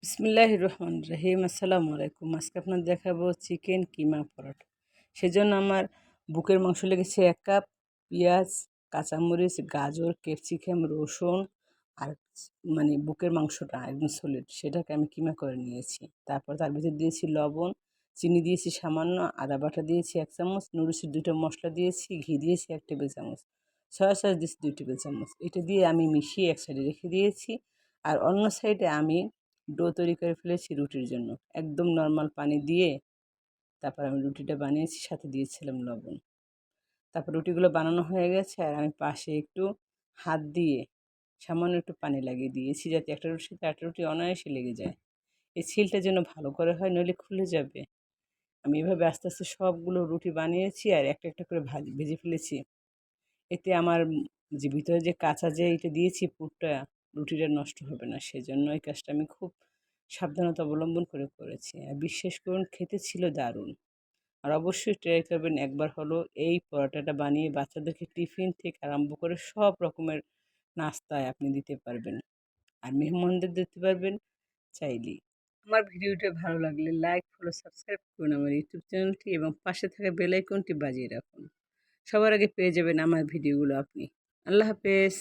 বিসমিল্লাহির রহমানির রহিম। আসসালামু আলাইকুম। আজকে আপনাদের দেখাবো চিকেন কিমা পরোটা। সেজন্য আমার বুকের মাংস লেগেছে 1 কাপ, পেঁয়াজ, কাঁচামরিচ, গাজর, ক্যাপসিকাম, রসুন আর বুকের মাংসটা একদম সলিড সেটাকে আমি কিমা করে নিয়েছি। তারপর তার ভিতরে দিয়েছি লবণ, চিনি দিয়েছি সামান্য, আদা বাটা দিয়েছি 1 চামচ, নুডলসের 2টা মশলা দিয়েছি, ঘি দিয়েছি 1 টেবিল চামচ, সয়া সস দিয়েছি 2 টেবিল চামচ। এটা দিয়ে আমি মিশিয়ে এক সাইডে রেখে দিয়েছি। আর অন্য সাইডে আমি ডো তৈরি করে ফেলেছি রুটির জন্য। একদম নরমাল পানি দিয়ে তারপর আমি রুটিটা বানিয়েছি, সাথে দিয়েছিলাম লবণ। তারপর রুটিগুলো বানানো হয়ে গেছে আর আমি পাশে একটু হাত দিয়ে সামান্য একটু পানি লাগিয়ে দিয়েছি, যাতে একটা রুটির সাথে আরেকটা রুটি অনায়াসে লেগে যায়। এই সিলটা যেন ভালো করে হয়, নইলে খুলে যাবে। আমি এভাবে আস্তে আস্তে সবগুলো রুটি বানিয়েছি আর একটা একটা করে ভেজে ফেলেছি। এতে আমার যে ভিতরে যে কাঁচা যে এটা দিয়েছি পুরটা, রুটিটা নষ্ট হবে না। সেজন্য এই কাজটা আমি খুব সাবধানতা অবলম্বন করে করেছি। আর বিশ্বাস করুন, খেতে ছিল দারুণ। আর অবশ্যই ট্রাই করবেন একবার হলেও এই পরোটাটা বানিয়ে। বাচ্চাদেরকে টিফিন থেকে আরম্ভ করে সব রকমের নাস্তায় আপনি দিতে পারবেন। আর মেহমানদের দিতে পারবেন চাইলেই। আমার ভিডিওটা ভালো লাগলে লাইক, ফলো, সাবস্ক্রাইব করুন আমার ইউটিউব চ্যানেলটি এবং পাশে থাকা বেল আইকনটি বাজিয়ে রাখুন। সবার আগে পেয়ে যাবেন আমার ভিডিওগুলো আপনি। আল্লাহ হাফেজ।